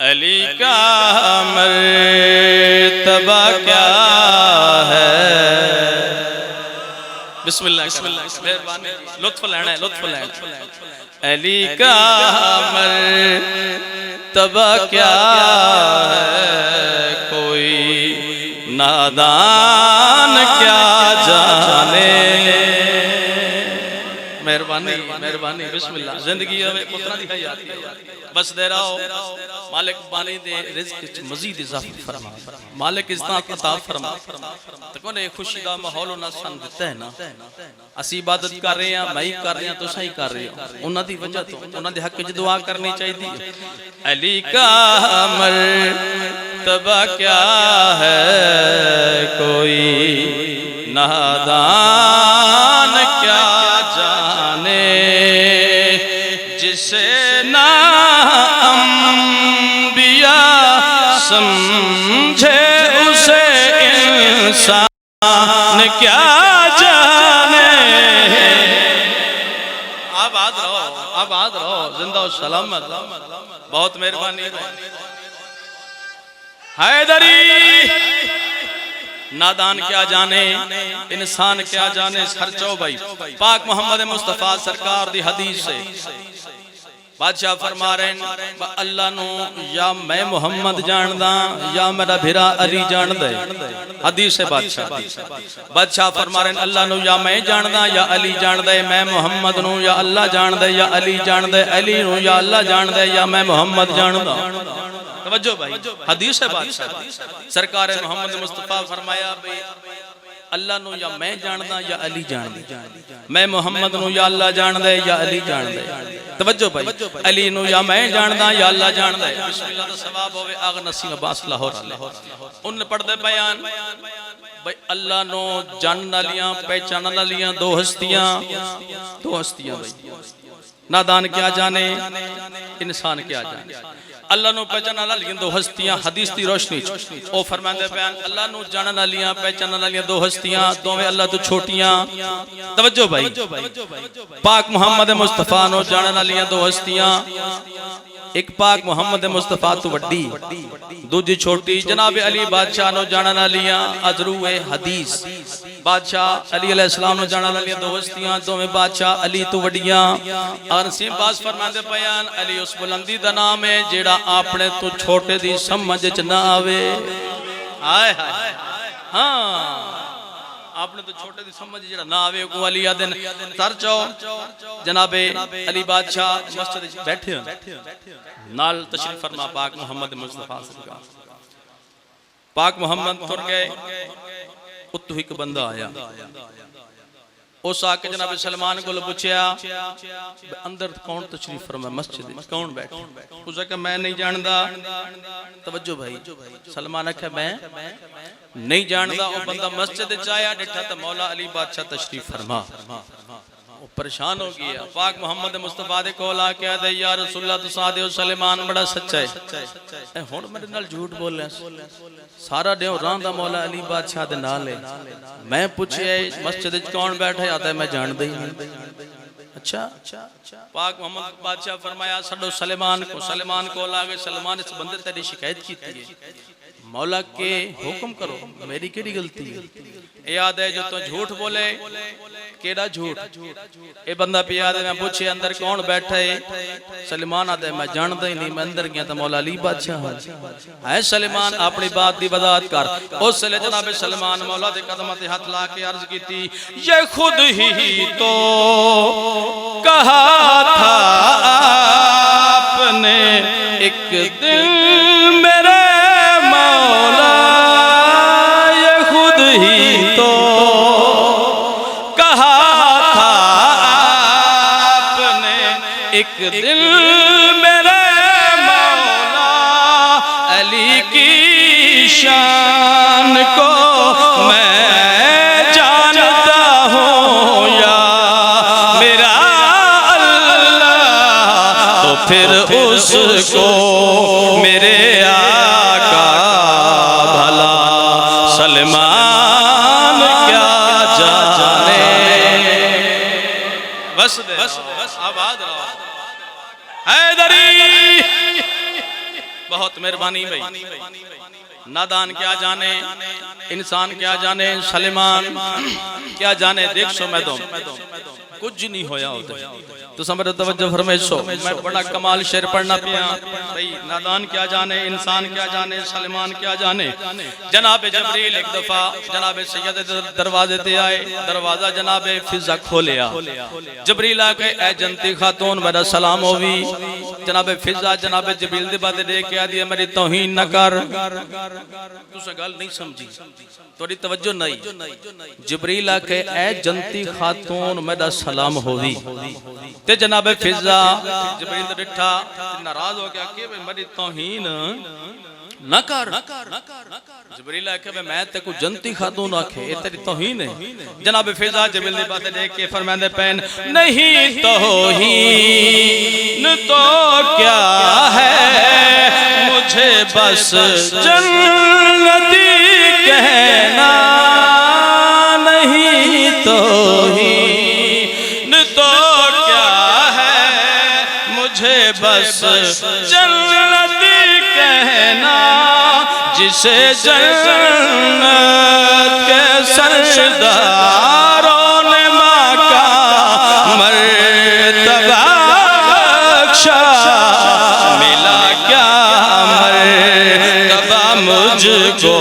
अली का मर्तबा क्या है। बिस्मिल्लाह मेहरबानी, लुत्फ लेना है, लुत्फ लेना। अली का मर्तबा क्या है, कोई नादान क्या जाने। मेहरबानी मेहरबानी, बिस्मिल्लाह। जिंदगी पुत्रा दी याद बस दे रहा हो। मालिक बानी दे रिज़्क़ च मज़ीद इज़ाफ़ा फरमा, मालिक इज़्ज़त अता फरमा। तो कोने खुशी दा माहौल उन्हां सन दिता है ना। असी इबादत कर रहे हैं, मैं ही कर रहे हैं, तुसां ही कर रहे हो। उन्हां दी वजह तो उन्हां दे हक च दुआ करनी चाहिदी। अली का मर्तबा क्या है, कोई नादान क्या जाने। जिसे ना अंबिया समझे उसे इंसान क्या जाने। आबाद रहो, आबाद रहो, जिंदा सलामत। बहुत मेहरबानी हैदरी। नादान क्या जाने, इंसान क्या जाने। खर्चो भाई पाक मोहम्मद मुस्तफा सरकार दी हदीस से बादशाह फरमा रहे अल्लाह नु या मैं मोहम्मद जानदा या मेरा भिरा अली जानदा। हदीस से बादशाह फरमा रहे अल्लाह नु या मैं जानदा या अली जानदा। मैं मोहम्मद नु या अल्लाह जानदा या अली जानदा। अली नु या अल्लाह जानदा या मैं मोहम्मद जानदा। तवज्जो भाई, हदीस है बादशाह सरकार मोहम्मद मुस्तफा फरमाया भाई अल्लाह नु या मैं जानदा या अली जानदा। मैं मोहम्मद नु या अल्लाह जानदा या अली जानदा। तवज्जो भाई, अली नु या मैं जानदा या अल्लाह जानदा। बिस्मिल्लाह दा सवाब होवे। आग नसीम अब्बास लाहौर उन पढ़दे बयान भाई अल्लाह नु जानन वालियां पहचानन वालियां दो हस्तियां भाई। नादान क्या जाने, इंसान क्या जाने। अल्लाह नु पहचानन वालियां दो हस्तियां हदीस दी रोशनी च ओ फरमांदे बयान अल्लाह नु जानन वालियां पहचानन वालियां दो हस्तियां दोवें अल्लाह तो छोटियां। तवज्जो भाई, पाक मोहम्मद मुस्तफा नु जानन वालियां दो हस्तियां, एक पाक मोहम्मद मुस्तफा तो वड्डी दूजी छोटी। जनाब अली बादशाह नु जानन वालियां अजरूए हदीस। बादशाह अली अलैहिस्सलाम नु जानन वालियां दो हस्तियां दोवें बादशाह अली तो वड्डियां। और नसीम बास फरमांदे बयान अली उस बुलंदी दा नाम है जेड़ा आपने तो छोटे दी समझ च ना आवे। हाय हाय हाँ, आपने तो छोटे दी समझ जेड़ा ना आवे को अली आदन तर जाओ। जनाबे अली बादशाह मस्जिद बैठे नाल तशरीफ फरमा पाक मोहम्मद मुस्तफा सरकार। पाक मोहम्मद तुर गए, उत्तों एक बंदा आया। उस आके जनाब सलमान को पूछया अंदर कौन तशरीफ फरमा, मस्जिद कौन बैठे। उसने कहा मैं नहीं जानदा। तवज्जो भाई, सलमान आखे मैं नहीं जानदा। वो बंदा मस्जिद च आया, डिठा तो मौला अली बादशाह तशरीफ फरमा। वो परेशान हो गया। पाक मोहम्मद मुस्तफा दे कोल आके आदे या रसूलुल्लाह तुसा दे सलेमान बड़ा सच्चा है। हुण मेरे नाल झूठ बोले सारा देव रांदा मौला अली बादशाह दे नाल है। मैं पूछया मस्जिद च कौन बैठा आता है, मैं जानदा ही नहीं। अच्छा, पाक मोहम्मद बादशाह फरमाया सडो सलेमान को लागे। सलेमान इस बंदे तेरी शिकायत की थी, मौला के हुक्म करो, मेरी केड़ी गलती है। याद है जो तो झूठ बोले, केड़ा झूठ। ए बंदा पे याद है मैं पूछे अंदर कौन बैठा है। सलेमान आदे मैं जानदा ही नहीं। मैं अंदर गया तो मौला अली बादशाह है। सलेमान अपनी बात दी वजाहत कर। उस ले जनाब सलेमान मौला दे कदमां ते हाथ ला के अर्ज कीती ये खुद ही तो कहा था आपने एक दिन मेरे मौला। ये खुद ही तो कहा था आपने एक दिल मेरे मौला। अली की शान को मैं जानता हूँ या मेरा अल्लाह, तो फिर उसको मेरे आका भला सलमान क्या जाने। बस आबाद रहो हैदरी। बहुत मेहरबानी भाई। नादान क्या जाने, इंसान क्या जाने, सलेमान क्या जाने। देख सो मैं तो कुछ नहीं होया होता तो समझ तवज्जो फरमाइशो। मैं बड़ा कमाल शेर पढ़ना पिया भाई। नादान क्या जाने, इंसान क्या जाने, सलेमान क्या जाने। जनाब जबरील एक दफा जनाब सैयद दरवाजे ते आए, दरवाजा जनाब फिजा खोलिया। जबरील आके ए जनती खातून मेरा सलाम होवी। जनाब फिजा जनाब जबरील दे बाते देख के आ दिया मेरी तौहीन न कर। तुसा गल नहीं समझी, तोरी तवज्जो नहीं। जबरील आके ए जनती खातून मेरा सलाम होवी ते जनाब फिजा जबरील ने डिठा नाराज हो गया कि मेरी तौहीन न कर। जबरील आखे मैं ते को जनती खातून आखे ये तेरी तौहीन है। जनाब फिजा जबरील ने बातें देख के फरमाते पैन नहीं तौहीन तो क्या है, मुझे बस जन्नती कहना। नहीं तौहीन तो क्या है, मुझे बस जन्नती कहना। जिसे जन्नत के सरदारों ने माका मर्तबा बख्शा, मिला क्या मर्तबा मुझको